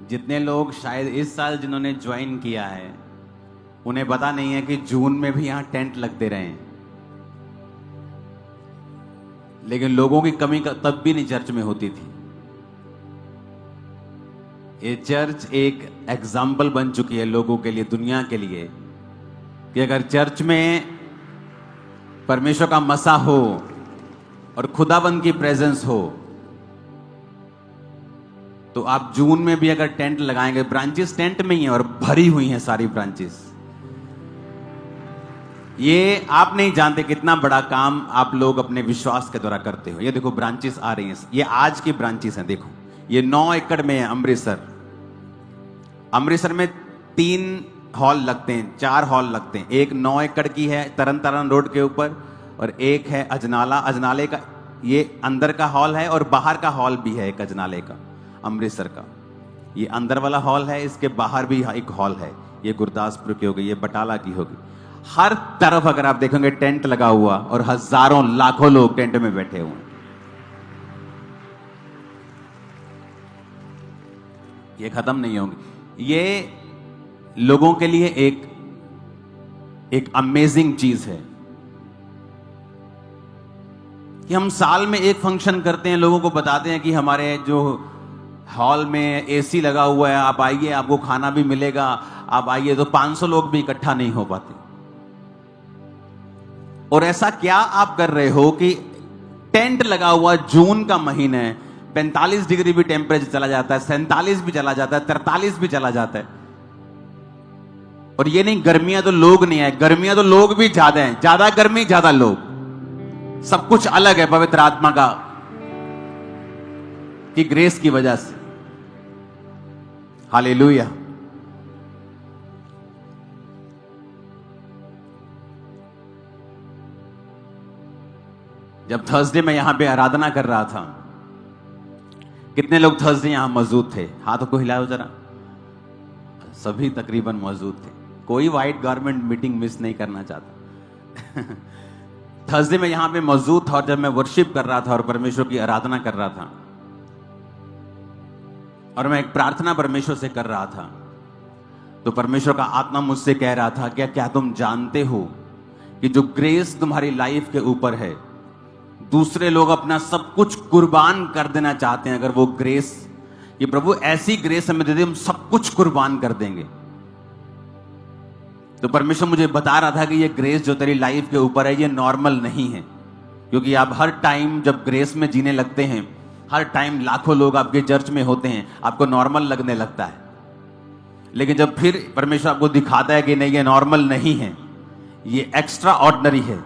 जितने लोग शायद इस साल जिन्होंने ज्वाइन किया है उन्हें पता नहीं है कि जून में भी यहां टेंट लगते रहे, लेकिन लोगों की कमी तब भी नहीं चर्च में होती थी। ये चर्च एक एग्जाम्पल बन चुकी है लोगों के लिए, दुनिया के लिए, कि अगर चर्च में परमेश्वर का मसा हो और खुदाबंद की प्रेजेंस हो तो आप जून में भी अगर टेंट लगाएंगे, ब्रांचेस टेंट में ही है और भरी हुई हैं सारी ब्रांचेस। ये आप नहीं जानते कितना बड़ा काम आप लोग अपने विश्वास के द्वारा करते हो। ये देखो ब्रांचेस आ रही हैं, ये आज की ब्रांचेस हैं। देखो ये 9 एकड़ में है अमृतसर। अमृतसर में 3 हॉल लगते हैं, 4 हॉल लगते हैं। एक 9 एकड़ की है तरन तारण रोड के ऊपर, और एक है अजनाला, अजनाले का ये अंदर का हॉल है, और बाहर का हॉल भी है एक अजनाले का, अमृतसर का। ये अंदर वाला हॉल है, इसके बाहर भी एक हॉल है। ये गुरदासपुर की होगी, ये बटाला की होगी। हर तरफ अगर आप देखेंगे टेंट लगा हुआ और हजारों लाखों लोग टेंट में बैठे हुए। ये खत्म नहीं होंगे। ये लोगों के लिए एक अमेजिंग चीज है कि हम साल में एक फंक्शन करते हैं, लोगों को बताते हैं कि हमारे जो हॉल में एसी लगा हुआ है, आप आइए, आपको खाना भी मिलेगा, आप आइए। तो 500 लोग भी इकट्ठा नहीं हो पाते। और ऐसा क्या आप कर रहे हो कि टेंट लगा हुआ, जून का महीना है, 45 डिग्री भी टेम्परेचर चला जाता है, 47 भी चला जाता है, 43 भी चला जाता है। और ये नहीं गर्मियां तो लोग नहीं है, गर्मियां तो लोग भी ज्यादा हैं, ज्यादा गर्मी ज्यादा लोग, सब कुछ अलग है पवित्र आत्मा का की ग्रेस की वजह से। हालेलुया। जब थर्सडे में यहां पे आराधना कर रहा था, कितने लोग थर्सडे यहां मौजूद थे? हाथों को हिलाओ जरा। सभी तकरीबन मौजूद थे। कोई व्हाइट गारमेंट मीटिंग मिस नहीं करना चाहता। थर्सडे में यहां पे मौजूद था, और जब मैं वर्शिप कर रहा था और परमेश्वर की आराधना कर रहा था, और मैं एक प्रार्थना परमेश्वर से कर रहा था, तो परमेश्वर का आत्मा मुझसे कह रहा था, क्या तुम जानते हो कि जो ग्रेस तुम्हारी लाइफ के ऊपर है, दूसरे लोग अपना सब कुछ कुर्बान कर देना चाहते हैं। अगर वो ग्रेस, ये प्रभु ऐसी ग्रेस हमें दे दे, हम सब कुछ कुर्बान कर देंगे। तो परमेश्वर मुझे बता रहा था कि ये ग्रेस जो तेरी लाइफ के ऊपर है, ये नॉर्मल नहीं है। क्योंकि आप हर टाइम जब ग्रेस में जीने लगते हैं, हर टाइम लाखों लोग आपके चर्च में होते हैं, आपको नॉर्मल लगने लगता है। लेकिन जब फिर परमेश्वर आपको दिखाता है कि नहीं, ये नॉर्मल नहीं है, ये एक्स्ट्रा ऑर्डिनरी है।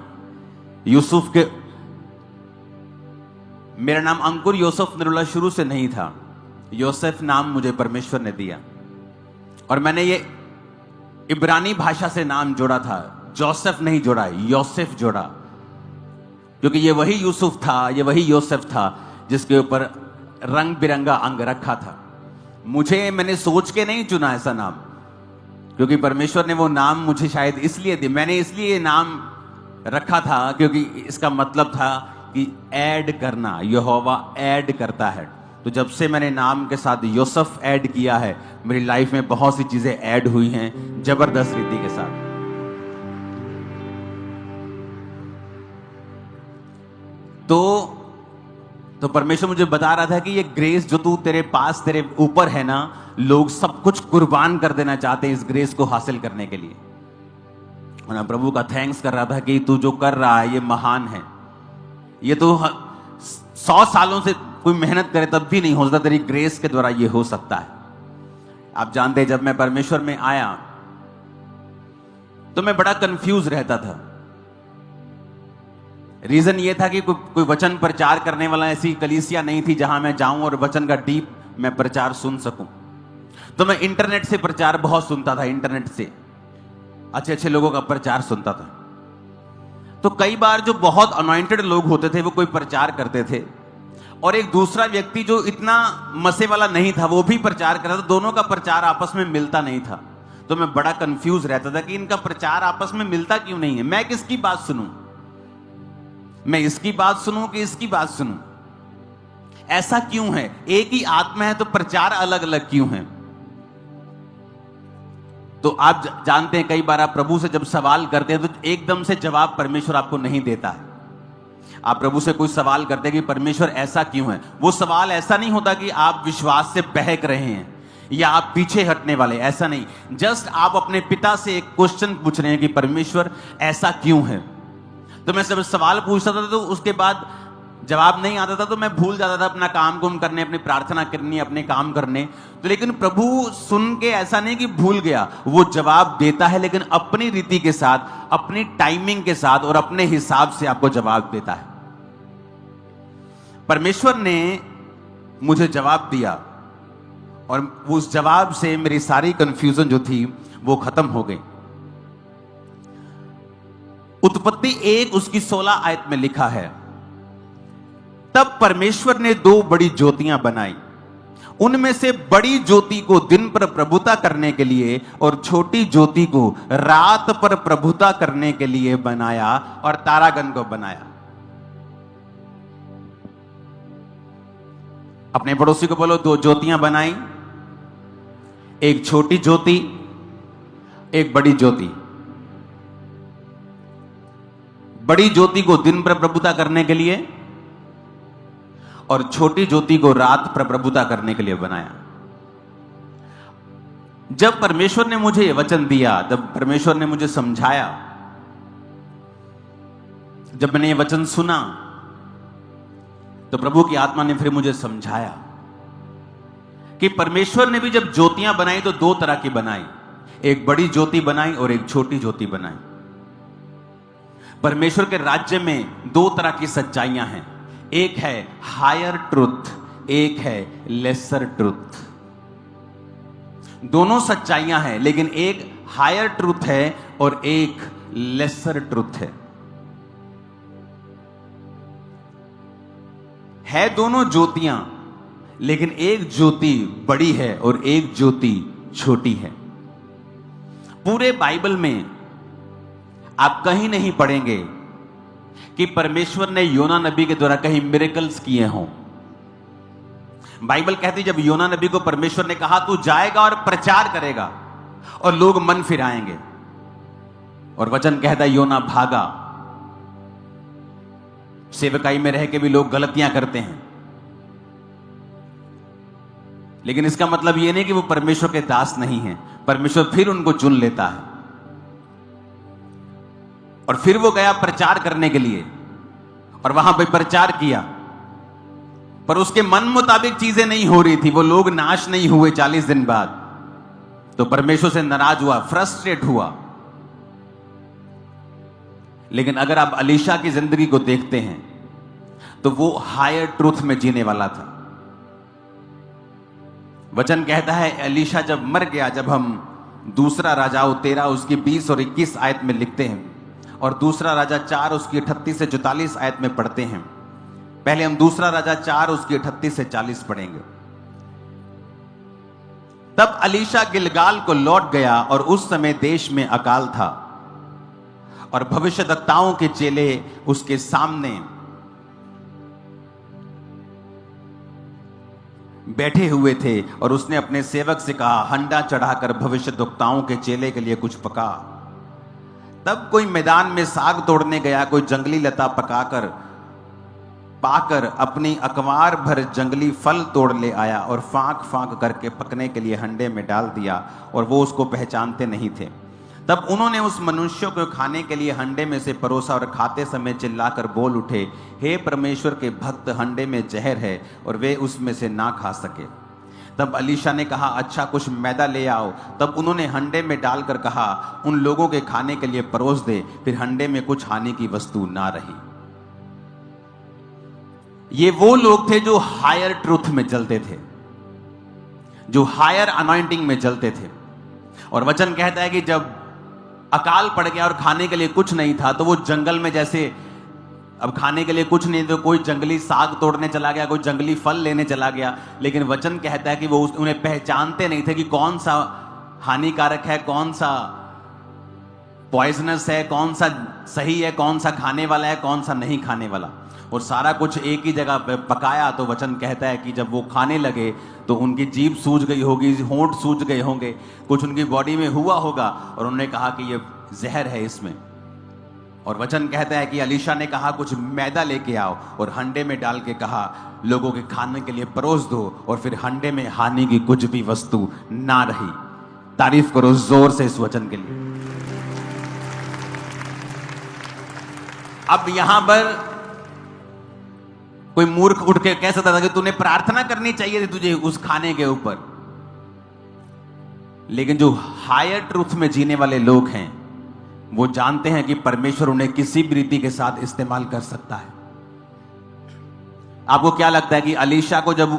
यूसुफ के, मेरा नाम अंकुर यूसुफ नरुला शुरू से नहीं था, योसेफ नाम मुझे परमेश्वर ने दिया, और मैंने ये इब्रानी भाषा से नाम जोड़ा था। जोसेफ नहीं जोड़ा, योसेफ जोड़ा, क्योंकि ये वही यूसुफ था, ये वही योसेफ था जिसके ऊपर रंग बिरंगा अंग रखा था। मैंने सोच के नहीं चुना ऐसा नाम, क्योंकि परमेश्वर ने वो नाम मुझे शायद इसलिए दिया। मैंने इसलिए नाम रखा था क्योंकि इसका मतलब था कि ऐड करना, यहोवा ऐड करता है। तो जब से मैंने नाम के साथ यूसुफ ऐड किया है, मेरी लाइफ में बहुत सी चीजें ऐड हुई हैं जबरदस्त रीति के साथ। तो परमेश्वर मुझे बता रहा था कि ये ग्रेस जो तू तेरे पास, तेरे ऊपर है ना, लोग सब कुछ कुर्बान कर देना चाहते हैं इस ग्रेस को हासिल करने के लिए। और मैं प्रभु का थैंक्स कर रहा था कि तू जो कर रहा है ये महान है। ये तो 100 सालों से कोई मेहनत करे तब भी नहीं हो सकता, तेरी ग्रेस के द्वारा ये हो सकता है। आप जानते हैं, जब मैं परमेश्वर में आया तो मैं बड़ा कंफ्यूज रहता था। रीजन ये था कि कोई वचन प्रचार करने वाला ऐसी कलीसिया नहीं थी जहां मैं जाऊं और वचन का डीप मैं प्रचार सुन सकूं। तो मैं इंटरनेट से प्रचार बहुत सुनता था, इंटरनेट से अच्छे अच्छे लोगों का प्रचार सुनता था। तो कई बार जो बहुत अनॉइंटेड लोग होते थे वो कोई प्रचार करते थे, और एक दूसरा व्यक्ति जो इतना मसे वाला नहीं था वो भी प्रचार कर रहा था। दोनों का प्रचार आपस में मिलता नहीं था। तो मैं बड़ा कंफ्यूज रहता था कि इनका प्रचार आपस में मिलता क्यों नहीं है। मैं किसकी बात सुनूं? मैं इसकी बात सुनूं कि इसकी बात सुनूं? ऐसा क्यों है? एक ही आत्मा है तो प्रचार अलग अलग क्यों है? तो आप जानते हैं कई बार आप प्रभु से जब सवाल करते हैं तो एकदम से जवाब परमेश्वर आपको नहीं देता है। आप प्रभु से कोई सवाल करते हैं कि परमेश्वर ऐसा क्यों है, वो सवाल ऐसा नहीं होता कि आप विश्वास से बहक रहे हैं या आप पीछे हटने वाले, ऐसा नहीं। जस्ट आप अपने पिता से एक क्वेश्चन पूछ रहे हैं कि परमेश्वर ऐसा क्यों है। तो मैं जब सवाल पूछता था तो उसके बाद जवाब नहीं आता था तो मैं भूल जाता था अपना काम कुम करने, अपनी प्रार्थना करनी, अपने काम करने। तो लेकिन प्रभु सुन के ऐसा नहीं कि भूल गया, वो जवाब देता है, लेकिन अपनी रीति के साथ, अपनी टाइमिंग के साथ और अपने हिसाब से आपको जवाब देता है। परमेश्वर ने मुझे जवाब दिया और उस जवाब से मेरी सारी कंफ्यूजन जो थी वो खत्म हो गई। उत्पत्ति 1 उसकी 16 आयत में लिखा है, तब परमेश्वर ने 2 बड़ी ज्योतियां बनाई, उनमें से बड़ी ज्योति को दिन पर प्रभुता करने के लिए और छोटी ज्योति को रात पर प्रभुता करने के लिए बनाया और तारागण को बनाया। अपने पड़ोसी को बोलो, 2 ज्योतियां बनाई, एक छोटी ज्योति, एक बड़ी ज्योति। बड़ी ज्योति को दिन पर प्रभुता करने के लिए और छोटी ज्योति को रात पर प्रभुता करने के लिए बनाया। जब परमेश्वर ने मुझे यह वचन दिया, जब परमेश्वर ने मुझे समझाया, जब मैंने ये वचन सुना तो प्रभु की आत्मा ने फिर मुझे समझाया कि परमेश्वर ने भी जब ज्योतियां बनाई तो 2 तरह की बनाई, एक बड़ी ज्योति बनाई और एक छोटी ज्योति बनाई। परमेश्वर के राज्य में 2 तरह की सच्चाइयां हैं, एक है हायर ट्रुथ, एक है लेसर ट्रुथ। दोनों सच्चाइयां हैं, लेकिन एक हायर ट्रुथ है और एक लेसर ट्रुथ है दोनों ज्योतियां, लेकिन एक ज्योति बड़ी है और एक ज्योति छोटी है। पूरे बाइबल में आप कहीं नहीं पढ़ेंगे कि परमेश्वर ने योना नबी के द्वारा कहीं मिरेकल्स किए हों। बाइबल कहती जब योना नबी को परमेश्वर ने कहा तू जाएगा और प्रचार करेगा और लोग मन फिराएंगे, और वचन कहता योना भागा। सेवकाई में रह के भी लोग गलतियां करते हैं, लेकिन इसका मतलब यह नहीं कि वो परमेश्वर के दास नहीं हैं। परमेश्वर फिर उनको चुन लेता है और फिर वो गया प्रचार करने के लिए और वहां पे प्रचार किया, पर उसके मन मुताबिक चीजें नहीं हो रही थी, वो लोग नाश नहीं हुए 40 दिन बाद। तो परमेश्वर से नाराज हुआ, फ्रस्ट्रेट हुआ। लेकिन अगर आप अलीशा की जिंदगी को देखते हैं तो वो हायर ट्रूथ में जीने वाला था। वचन कहता है अलीशा जब मर गया, जब हम दूसरा राजा 13 उसकी 20 और 21 आयत में लिखते हैं और दूसरा राजा 4 उसकी 38 से 44 आयत में पढ़ते हैं। पहले हम दूसरा राजा 4 उसकी 38 से 40 पढ़ेंगे। तब अलीशा गिलगाल को लौट गया और उस समय देश में अकाल था और भविष्यद्वक्ताओं के चेले उसके सामने बैठे हुए थे और उसने अपने सेवक से कहा हंडा चढ़ाकर भविष्यद्वक्ताओं के चेले के लिए कुछ पका। तब कोई मैदान में साग तोड़ने गया, कोई जंगली लता पाकर अपनी अकवार भर जंगली फल तोड़ ले आया और फांक फांक करके पकने के लिए हंडे में डाल दिया, और वो उसको पहचानते नहीं थे। तब उन्होंने उस मनुष्य को खाने के लिए हंडे में से परोसा और खाते समय चिल्लाकर बोल उठे, हे परमेश्वर के भक्त, हंडे में जहर है और वे उसमें से ना खा सके। तब अलीशा ने कहा अच्छा कुछ मैदा ले आओ। तब उन्होंने हंडे में डालकर कहा उन लोगों के खाने के लिए परोस दे। फिर हंडे में कुछ हानि की वस्तु ना रही। ये वो लोग थे जो हायर ट्रूथ में चलते थे, जो हायर अनॉइंटिंग में चलते थे। और वचन कहता है कि जब अकाल पड़ गया और खाने के लिए कुछ नहीं था तो वो जंगल में, जैसे अब खाने के लिए कुछ नहीं तो कोई जंगली साग तोड़ने चला गया, कोई जंगली फल लेने चला गया। लेकिन वचन कहता है कि वो उन्हें पहचानते नहीं थे कि कौन सा हानिकारक है, कौन सा पॉइजनस है, कौन सा सही है, कौन सा खाने वाला है, कौन सा नहीं खाने वाला। और सारा कुछ एक ही जगह पे पकाया, तो वचन कहता है कि जब वो खाने लगे तो उनकी जीभ सूज गई होगी, होंठ सूज गए होंगे, कुछ उनकी बॉडी में हुआ होगा और उन्होंने कहा कि ये जहर है इसमें। और वचन कहता है कि अलीशा ने कहा कुछ मैदा लेके आओ और हंडे में डाल के कहा लोगों के खाने के लिए परोस दो, और फिर हंडे में हानि की कुछ भी वस्तु ना रही। तारीफ करो जोर से इस वचन के लिए। अब यहां पर कोई मूर्ख उठ के कह सकता था कि तूने प्रार्थना करनी चाहिए थी तुझे उस खाने के ऊपर, लेकिन जो हायर ट्रूथ में जीने वाले लोग हैं वो जानते हैं कि परमेश्वर उन्हें किसी भी रीति के साथ इस्तेमाल कर सकता है। आपको क्या लगता है कि अलीशा को जब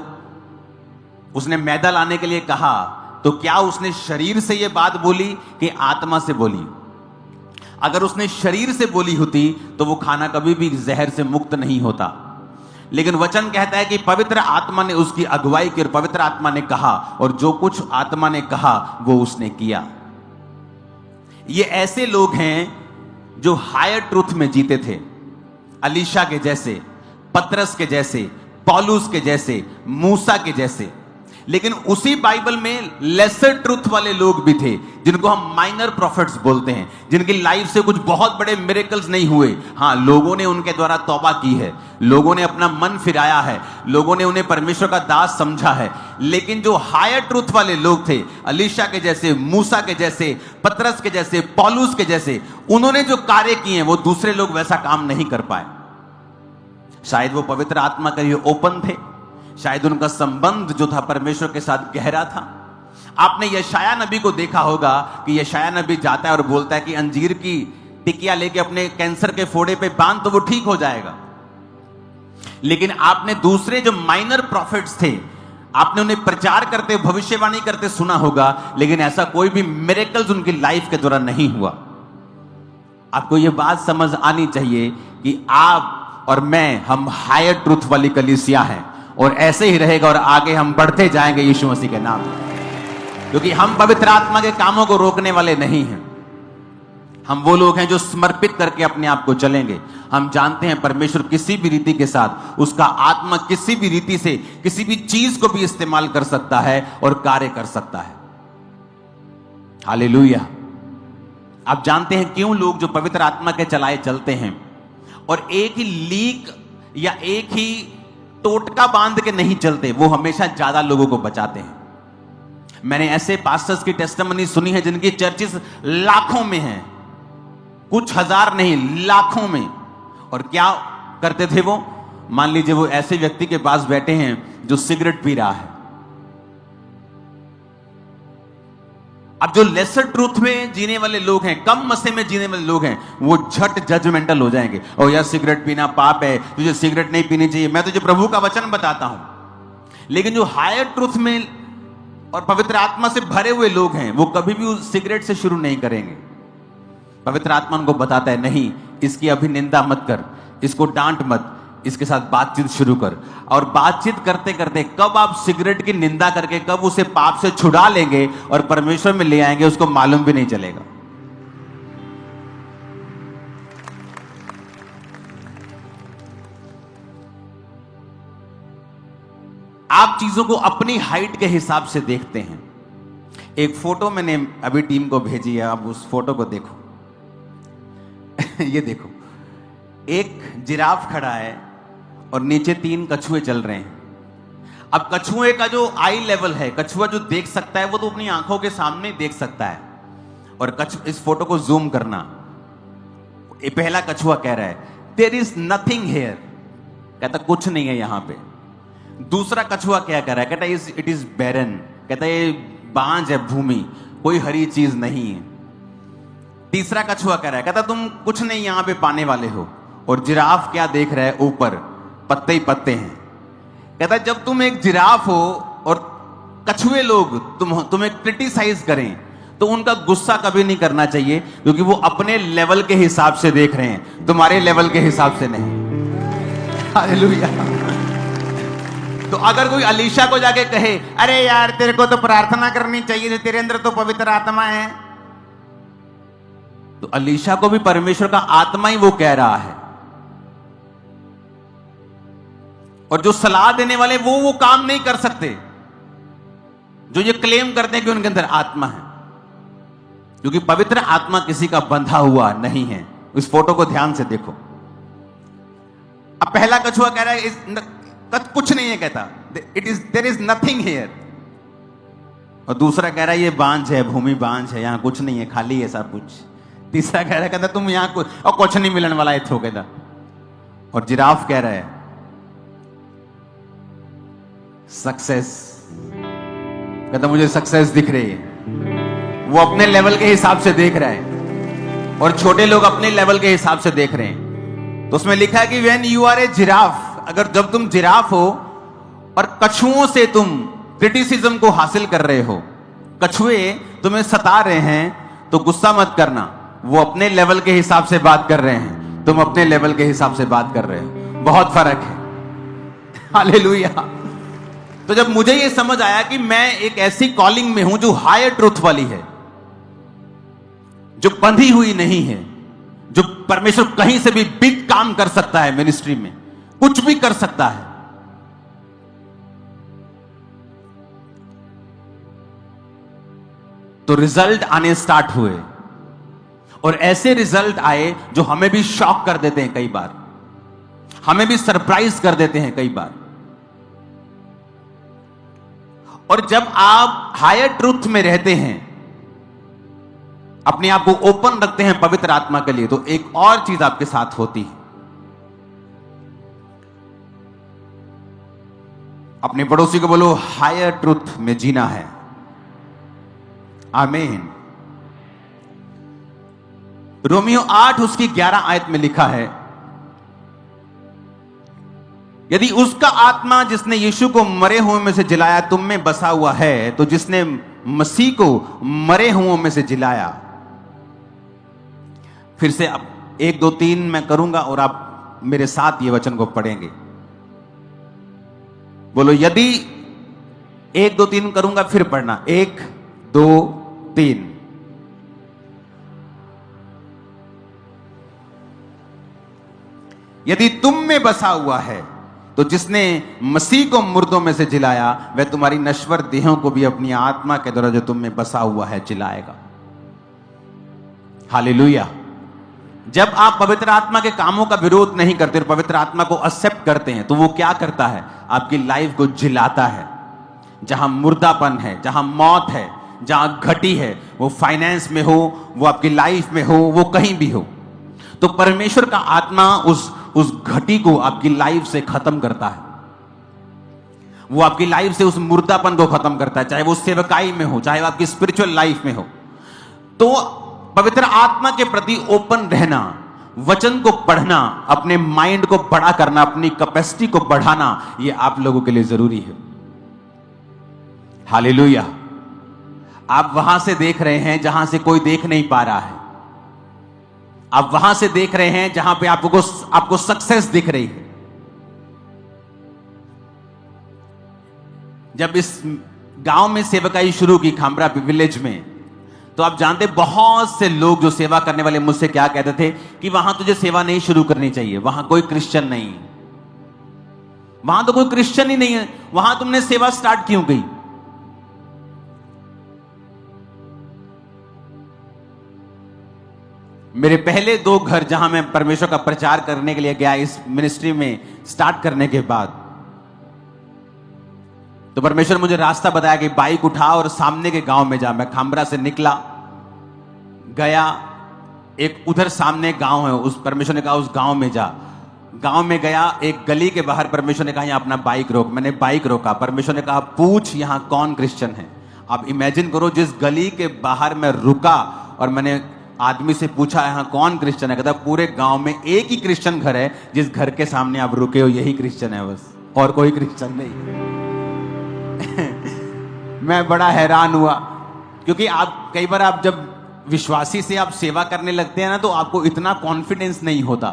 उसने मैदा लाने के लिए कहा तो क्या उसने शरीर से यह बात बोली कि आत्मा से बोली? अगर उसने शरीर से बोली होती तो वो खाना कभी भी जहर से मुक्त नहीं होता। लेकिन वचन कहता है कि पवित्र आत्मा ने उसकी अगुवाई की और पवित्र आत्मा ने कहा, और जो कुछ आत्मा ने कहा वो उसने किया। ये ऐसे लोग हैं जो हायर ट्रूथ में जीते थे, अलीशा के जैसे, पतरस के जैसे, पौलुस के जैसे, मूसा के जैसे। लेकिन उसी बाइबल में लेसर ट्रूथ वाले लोग भी थे जिनको हम माइनर प्रॉफिट्स बोलते हैं, जिनकी लाइफ से कुछ बहुत बड़े मिरेकल्स नहीं हुए। हां, लोगों ने उनके द्वारा तौबा की है, लोगों ने अपना मन फिराया है, लोगों ने उन्हें परमेश्वर का दास समझा है। लेकिन जो हायर ट्रूथ वाले लोग थे, अलीशा के जैसे, मूसा के जैसे, पतरस के जैसे, पौलुस के जैसे, उन्होंने जो कार्य किए हैं वो दूसरे लोग वैसा काम नहीं कर पाए। शायद वो पवित्र आत्मा के लिए ओपन थे, शायद उनका संबंध जो था परमेश्वर के साथ गहरा था। आपने यशाया नबी को देखा होगा कि यशाया नबी जाता है और बोलता है कि अंजीर की टिकिया लेके अपने कैंसर के फोड़े पे बांध तो वो ठीक हो जाएगा। लेकिन आपने दूसरे जो माइनर प्रॉफिट्स थे, आपने उन्हें प्रचार करते, भविष्यवाणी करते सुना होगा, लेकिन ऐसा कोई भी मिरेकल्स उनकी लाइफ के दौरान नहीं हुआ। आपको यह बात समझ आनी चाहिए कि आप और मैं, हम हायर ट्रूथ वाली कलीसिया हैं, और ऐसे ही रहेगा और आगे हम बढ़ते जाएंगे यीशु मसीह के नाम में, क्योंकि हम पवित्र आत्मा के कामों को रोकने वाले नहीं हैं। हम वो लोग हैं जो समर्पित करके अपने आप को चलेंगे। हम जानते हैं परमेश्वर किसी भी रीति के साथ, उसका आत्मा किसी भी रीति से किसी भी चीज को भी इस्तेमाल कर सकता है और कार्य कर सकता है। हालेलुया। आप जानते हैं क्यों लोग जो पवित्र आत्मा के चलाए चलते हैं और एक ही लीक या एक ही टोटका बांध के नहीं चलते, वो हमेशा ज्यादा लोगों को बचाते हैं। मैंने ऐसे पास्टर्स की टेस्टिमनी सुनी है जिनकी चर्चेस लाखों में हैं, कुछ हजार नहीं, लाखों में। और क्या करते थे वो? मान लीजिए वो ऐसे व्यक्ति के पास बैठे हैं जो सिगरेट पी रहा है। अब जो लेसर ट्रूथ में जीने वाले लोग हैं, कम मसे में जीने वाले लोग हैं, वो झट जजमेंटल हो जाएंगे। और यार सिगरेट पीना पाप है, तुझे सिगरेट नहीं पीनी चाहिए, मैं तुझे प्रभु का वचन बताता हूं। लेकिन जो हायर ट्रूथ में और पवित्र आत्मा से भरे हुए लोग हैं, वो कभी भी उस सिगरेट से शुरू नहीं करेंगे। पवित्र आत्मा उनको बताता है, नहीं, इसकी अभी निंदा मत कर, इसको डांट मत, इसके साथ बातचीत शुरू कर। और बातचीत करते करते कब आप सिगरेट की निंदा करके कब उसे पाप से छुड़ा लेंगे और परमेश्वर में ले आएंगे, उसको मालूम भी नहीं चलेगा। आप चीजों को अपनी हाइट के हिसाब से देखते हैं। एक फोटो मैंने अभी टीम को भेजी है, आप उस फोटो को देखो। ये देखो, एक जिराफ खड़ा है और नीचे 3 कछुए चल रहे हैं। अब कछुए का जो आई लेवल है, कछुआ जो देख सकता है वो तो अपनी आंखों के सामने देख सकता है। और इस फोटो को जूम करना, पहला कछुआ कह रहा है देयर इज नथिंग हियर, कहता कुछ नहीं है यहां पे। दूसरा कछुआ क्या कह रहा है? कहता है इट इज बैरन, कहता है ये बांझ है भूमि, कोई हरी चीज नहीं है। तीसरा कछुआ कह रहा है, कहता तुम कुछ नहीं यहां पे पाने वाले हो। और जिराफ क्या देख रहा है? ऊपर पत्ते ही पत्ते हैं। कहता जब तुम एक जिराफ हो और कछुए लोग तुम्हें क्रिटिसाइज करें तो उनका गुस्सा कभी नहीं करना चाहिए, क्योंकि वो अपने लेवल के हिसाब से देख रहे हैं, तुम्हारे लेवल के हिसाब से नहीं। हालेलुया। तो अगर कोई अलीशा को जाके कहे, अरे यार तेरे को तो प्रार्थना करनी चाहिए, तेरे अंदर तो पवित्र आत्मा है, तो अलीशा को भी परमेश्वर का आत्मा ही वो कह रहा है। और जो सलाह देने वाले वो काम नहीं कर सकते जो ये क्लेम करते हैं कि उनके अंदर आत्मा है, क्योंकि पवित्र आत्मा किसी का बंधा हुआ नहीं है। इस फोटो को ध्यान से देखो। अब पहला कछुआ कह रहा है कुछ नहीं है, कहता देयर इज नथिंग हियर, और दूसरा कह रहा है ये बांझ है, भूमि बांझ है, यहां कुछ नहीं है, खाली है सब कुछ। तीसरा कह रहा है, कहता तुम यहां और कुछ नहीं मिलने वाला है, कहता। और जिराफ कह रहा है सक्सेस, कहता मुझे सक्सेस दिख रही है। वो अपने लेवल के हिसाब से देख रहा है और छोटे लोग अपने लेवल के हिसाब से देख रहे हैं। तो उसमें लिखा है कि when you are a giraffe, अगर जब तुम जिराफ हो और कछुओं से तुम क्रिटिसिज्म को हासिल कर रहे हो, कछुए तुम्हें सता रहे हैं, तो गुस्सा मत करना। वो अपने लेवल के हिसाब से बात कर रहे हैं, तुम अपने लेवल के हिसाब से बात कर रहे हो, बहुत फर्क है। हालेलुया। तो जब मुझे ये समझ आया कि मैं एक ऐसी कॉलिंग में हूं जो हायर ट्रुथ वाली है, जो बंधी हुई नहीं है, जो परमेश्वर कहीं से भी बिग काम कर सकता है, मिनिस्ट्री में कुछ भी कर सकता है, तो रिजल्ट आने स्टार्ट हुए। और ऐसे रिजल्ट आए जो हमें भी शॉक कर देते हैं, कई बार हमें भी सरप्राइज कर देते हैं कई बार। और जब आप हायर ट्रूथ में रहते हैं, अपने आप को ओपन रखते हैं पवित्र आत्मा के लिए, तो एक और चीज आपके साथ होती है। अपने पड़ोसी को बोलो हायर ट्रूथ में जीना है। आमीन। रोमियो 8 उसकी 11 आयत में लिखा है, यदि उसका आत्मा जिसने यीशु को मरे हुए में से जिलाया तुम में बसा हुआ है, तो जिसने मसीह को मरे हुओं में से जिलाया। फिर से अब 1 2 3 मैं करूंगा और आप मेरे साथ ये वचन को पढ़ेंगे। बोलो यदि 1 2 3 करूंगा, फिर पढ़ना 1 2 3। यदि तुम में बसा हुआ है, तो जिसने मसीह को मुर्दों में से जिलाया, वह तुम्हारी नश्वर देहों को भी अपनी आत्मा के द्वारा जो तुम में बसा हुआ है जिलाएगा। हालेलुया। जब आप पवित्र आत्मा के कामों का विरोध नहीं करते और पवित्र आत्मा को एक्सेप्ट करते हैं, तो वो क्या करता है? आपकी लाइफ को जिलाता है। जहां मुर्दापन है, जहां मौत है, जहां घटी है, वो फाइनेंस में हो, वो आपकी लाइफ में हो, वो कहीं भी हो, तो परमेश्वर का आत्मा उस घटी को आपकी लाइफ से खत्म करता है। वो आपकी लाइफ से उस मुर्दापन को खत्म करता है, चाहे वो सेवकाई में हो, चाहे वो आपकी स्पिरिचुअल लाइफ में हो। तो पवित्र आत्मा के प्रति ओपन रहना, वचन को पढ़ना, अपने माइंड को बड़ा करना, अपनी कैपेसिटी को बढ़ाना, ये आप लोगों के लिए जरूरी है। हालेलुया। आप वहां से देख रहे हैं जहां से कोई देख नहीं पा रहा है। आप वहां से देख रहे हैं जहां पे आपको सक्सेस दिख रही है। जब इस गांव में सेवकाई शुरू की, खामरा विलेज में, तो आप जानते बहुत से लोग जो सेवा करने वाले मुझसे क्या कहते थे कि वहां तुझे सेवा नहीं शुरू करनी चाहिए, वहां कोई क्रिश्चियन नहीं, वहां तो कोई क्रिश्चियन ही नहीं है, वहां तुमने सेवा स्टार्ट क्यों की? मेरे पहले 2 घर जहां मैं परमेश्वर का प्रचार करने के लिए गया, इस मिनिस्ट्री में स्टार्ट करने के बाद, तो परमेश्वर मुझे रास्ता बताया कि बाइक उठा और सामने के गांव में जा। मैं खामरा से निकला, गया, एक उधर सामने गांव है, उस परमेश्वर ने कहा उस गांव में जा। गांव में गया, एक गली के बाहर परमेश्वर ने कहा यहां अपना बाइक रोक। मैंने बाइक रोका। परमेश्वर ने कहा पूछ यहां कौन क्रिश्चियन है। आप इमेजिन करो, जिस गली के बाहर मैं रुका और मैंने आदमी से पूछा यहां कौन क्रिश्चियन है, कहता पूरे गांव में एक ही क्रिश्चियन घर है, जिस घर के सामने आप रुके हो यही क्रिश्चियन है, बस, और कोई क्रिश्चियन नहीं। मैं बड़ा हैरान हुआ, क्योंकि आप कई बार आप जब विश्वासी से आप सेवा करने लगते हैं ना, तो आपको इतना कॉन्फिडेंस नहीं होता,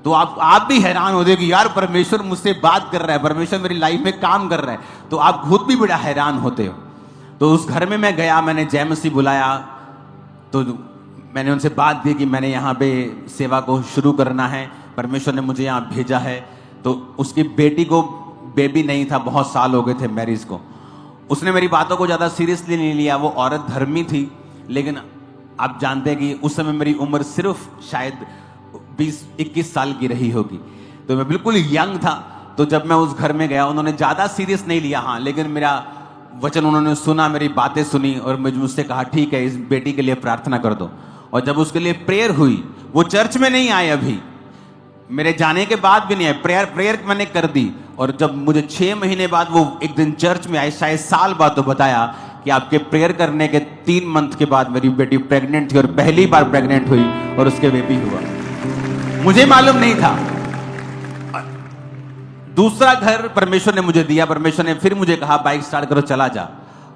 तो आप भी हैरान होते हो कि यार परमेश्वर मुझसे बात कर रहा है, परमेश्वर मेरी लाइफ में काम कर रहा है, तो आप खुद भी बड़ा हैरान होते हो। तो उस घर में मैं गया, मैंने जय मसीह बुलाया, तो मैंने उनसे बात की कि मैंने यहाँ पे सेवा को शुरू करना है, परमेश्वर ने मुझे यहाँ भेजा है। तो उसकी बेटी को बेबी नहीं था, बहुत साल हो गए थे मैरिज को। उसने मेरी बातों को ज़्यादा सीरियसली नहीं लिया। वो औरत धर्मी थी, लेकिन आप जानते हैं कि उस समय मेरी उम्र सिर्फ शायद 20-21 साल की रही होगी, तो मैं बिल्कुल यंग था। तो जब मैं उस घर में गया, उन्होंने ज़्यादा सीरियस नहीं लिया, हाँ, लेकिन मेरा वचन उन्होंने सुना, मेरी बातें सुनी और मुझसे कहा ठीक है, इस बेटी के लिए प्रार्थना कर दो। और जब उसके लिए प्रेयर हुई, वो चर्च में नहीं आए, अभी मेरे जाने के बाद भी नहीं आए, प्रेयर मैंने कर दी। और जब मुझे 6 महीने बाद वो एक दिन चर्च में आए, शायद साल बाद, तो बताया कि आपके प्रेयर करने के 3 मंथ के बाद मेरी बेटी प्रेग्नेंट थी और पहली बार प्रेग्नेंट हुई और उसके बेबी हुआ। मुझे मालूम नहीं था। दूसरा घर परमेश्वर ने मुझे दिया। परमेश्वर ने फिर मुझे कहा बाइक स्टार्ट करो, चला जा।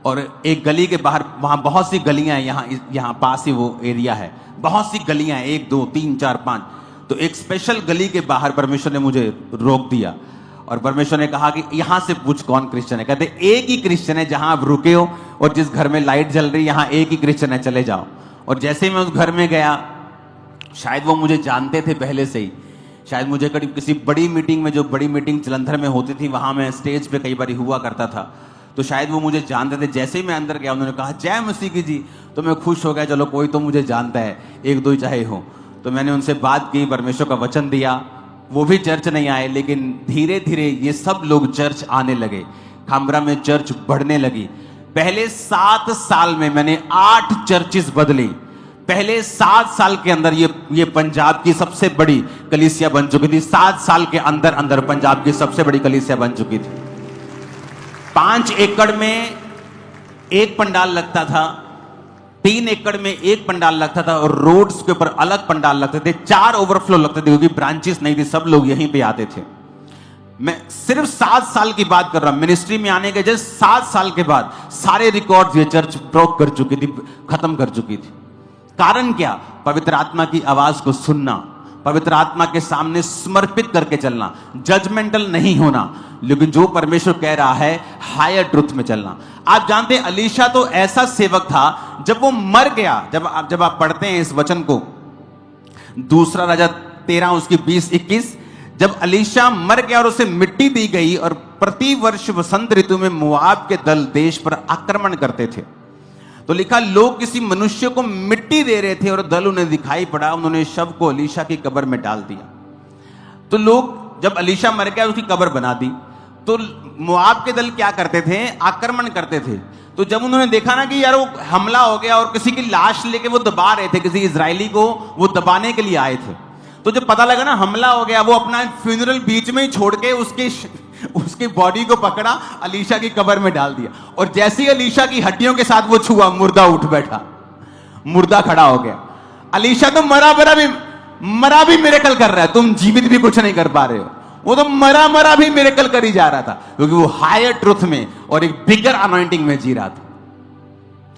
और एक गली के बाहर, वहां बहुत सी गलियां हैं, यहाँ पास ही वो एरिया है, बहुत सी गलियां हैं, 1 2 3 4 5। तो एक स्पेशल गली के बाहर परमेश्वर ने मुझे रोक दिया और परमेश्वर ने कहा कि यहां से पूछ कौन क्रिश्चियन है। कहते एक ही क्रिश्चियन है जहां आप रुके हो और जिस घर में लाइट जल रही है, यहां एक ही क्रिश्चियन है, चले जाओ। और जैसे ही मैं उस घर में गया, शायद वो मुझे जानते थे पहले से ही, शायद मुझे करीब किसी बड़ी मीटिंग में, जो बड़ी मीटिंग जलंधर में होती थी, वहां मैं स्टेज पे कई बार हुआ करता था, तो शायद वो मुझे जानते थे। जैसे ही मैं अंदर गया, उन्होंने कहा जय मसीह की जी, तो मैं खुश हो गया, चलो कोई तो मुझे जानता है, 1-2 ही चाहे हो। तो मैंने उनसे बात की, परमेश्वर का वचन दिया। वो भी चर्च नहीं आए, लेकिन धीरे धीरे ये सब लोग चर्च आने लगे। खामरा में चर्च बढ़ने लगी। पहले 7 साल में मैंने 8 चर्चेस बदली। पहले 7 साल के अंदर ये पंजाब की सबसे बड़ी कलीसिया बन चुकी थी। 7 साल के अंदर अंदर पंजाब की सबसे बड़ी कलीसिया बन चुकी थी। 5 एकड़ में एक पंडाल लगता था, 3 एकड़ में एक पंडाल लगता था और रोड्स के ऊपर अलग पंडाल लगते थे। 4 ओवरफ्लो लगते थे, क्योंकि ब्रांचेस नहीं थी, सब लोग यहीं पे आते थे। मैं सिर्फ 7 साल की बात कर रहा हूं। मिनिस्ट्री में आने के जस्ट 7 साल के बाद सारे रिकॉर्ड्स ये चर्च ब्रोक कर चुकी थी, खत्म कर चुकी थी। कारण क्या? पवित्र आत्मा की आवाज को सुनना, पवित्र आत्मा के सामने समर्पित करके चलना, जजमेंटल नहीं होना, लेकिन जो परमेश्वर कह रहा है हायर ट्रुथ में चलना। आप जानते हैं अलीशा तो ऐसा सेवक था, जब वो मर गया, जब आप पढ़ते हैं इस वचन को, 2 राजा 13 उसकी 20-21, जब अलीशा मर गया और उसे मिट्टी दी गई और प्रति वर्ष वसंत ऋतु में मोआब के दल देश पर आक्रमण करते थे, तो लिखा लोग किसी मनुष्य को मिट्टी दे रहे थे और दल उन्हें दिखाई पड़ा, उन्होंने शव को अलीशा की कब्र में डाल दिया। तो लोग, जब अलीशा मर गया उसकी कब्र बना दी, तो मोआब के दल क्या करते थे? आक्रमण करते थे। तो जब उन्होंने देखा ना कि यार वो हमला हो गया और किसी की लाश लेके वो दबा रहे थे, किसी इजरायली को वो दबाने के लिए आए थे, तो जब पता लगा ना हमला हो गया, वो अपना फ्यूनरल बीच में ही छोड़ के उसकी बॉडी को पकड़ा, अलीशा की कब्र में डाल दिया। और जैसे ही अलीशा की हड्डियों के साथ वो छुआ, मुर्दा उठ बैठा, मुर्दा खड़ा हो गया। अलीशा तो मरा भी मिरेकल कर रहा है, तुम जीवित भी कुछ नहीं कर पा रहे हो। वो तो मरा भी मिरेकल कर ही जा रहा था, क्योंकि वो हायर ट्रुथ में और एक बिगर अनॉइंटिंग में जी रहा था।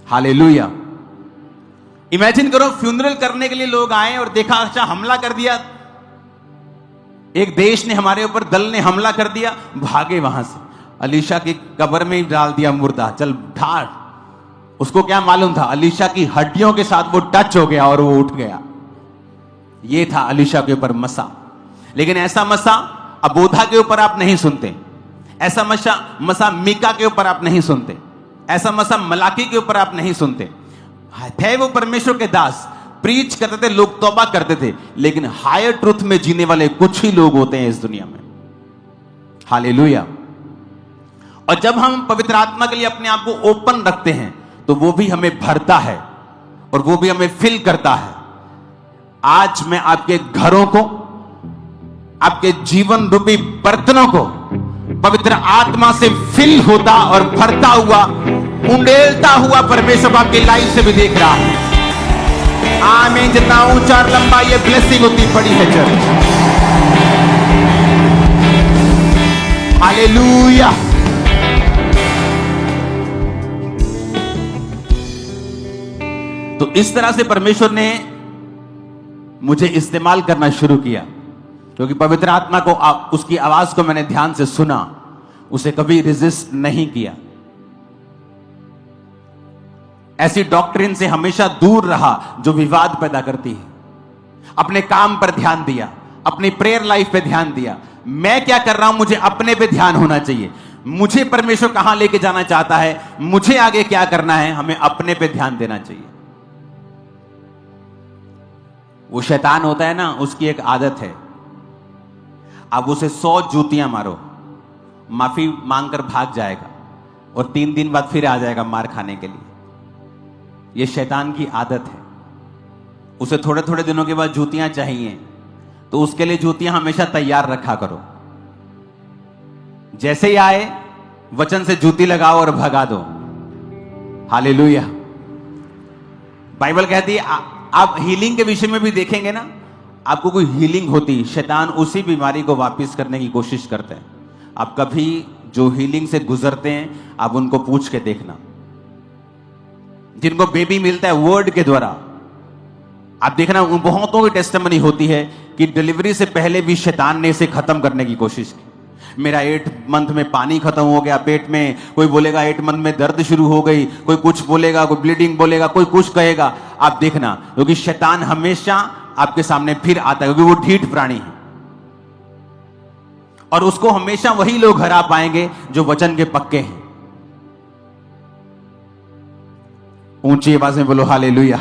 हालेलुया। इमेजिन करो, फ्यूनरल करने के लिए लोग आए और देखा अच्छा हमला कर दिया, एक देश ने हमारे ऊपर, दल ने हमला कर दिया, भागे वहां से, अलीशा की कब्र में ही डाल दिया मुर्दा, चल ढाल। उसको क्या मालूम था? अलीशा की हड्डियों के साथ वो टच हो गया और वो उठ गया। ये था अलीशा के ऊपर मसा। लेकिन ऐसा मसा अबोधा के ऊपर आप नहीं सुनते, ऐसा मसा मीका के ऊपर आप नहीं सुनते, ऐसा मसा मलाकी के ऊपर आप नहीं सुनते। थे वो परमेश्वर के दास, प्रीच करते थे, लोग तौबा करते थे, लेकिन हायर ट्रुथ में जीने वाले कुछ ही लोग होते हैं इस दुनिया में। हालेलुया। और जब हम पवित्र आत्मा के लिए अपने आप को ओपन रखते हैं, तो वो भी हमें भरता है और वो भी हमें फिल करता है। आज मैं आपके घरों को, आपके जीवन रूपी बर्तनों को पवित्र आत्मा से फिल होता और भरता हुआ, उंडेलता हुआ परमेश्वर आपकी लाइफ से भी देख रहा है। आमीन। जितना ऊंचा और लंबा ये ब्लेसिंग होती पड़ी है चर्च। हालेलुया। तो इस तरह से परमेश्वर ने मुझे इस्तेमाल करना शुरू किया, क्योंकि पवित्र आत्मा को, उसकी आवाज को मैंने ध्यान से सुना, उसे कभी रेजिस्ट नहीं किया। ऐसी डॉक्ट्रिन से हमेशा दूर रहा जो विवाद पैदा करती है। अपने काम पर ध्यान दिया, अपनी प्रेयर लाइफ पे ध्यान दिया। मैं क्या कर रहा हूं, मुझे अपने पे ध्यान होना चाहिए। मुझे परमेश्वर कहां लेके जाना चाहता है, मुझे आगे क्या करना है, हमें अपने पे ध्यान देना चाहिए। वो शैतान होता है ना, उसकी एक आदत है, आप उसे 100 जूतियां मारो, माफी मांगकर भाग जाएगा और 3 दिन बाद फिर आ जाएगा मार खाने के लिए। यह शैतान की आदत है। उसे थोड़े थोड़े दिनों के बाद जूतियां चाहिए, तो उसके लिए जूतियां हमेशा तैयार रखा करो। जैसे ही आए वचन से जूती लगाओ और भगा दो। हालेलुया। बाइबल कहती है, आप हीलिंग के विषय में भी देखेंगे ना, आपको कोई हीलिंग होती, शैतान उसी बीमारी को वापस करने की कोशिश करते हैं। आप कभी जो हीलिंग से गुजरते हैं, आप उनको पूछ के देखना। जिनको बेबी मिलता है वर्ड के द्वारा, आप देखना उन बहुतों की टेस्टिमनी होती है कि डिलीवरी से पहले भी शैतान ने इसे खत्म करने की कोशिश की। मेरा 8 मंथ में पानी खत्म हो गया पेट में, कोई बोलेगा 8 मंथ में दर्द शुरू हो गई, कोई कुछ बोलेगा, कोई ब्लीडिंग बोलेगा, कोई कुछ कहेगा। आप देखना, क्योंकि शैतान हमेशा आपके सामने फिर आता है, क्योंकि वो ढीठ प्राणी है और उसको हमेशा वही लोग हरा पाएंगे जो वचन के पक्के हैं। ऊंची आवाज में बोलो हालेलुया।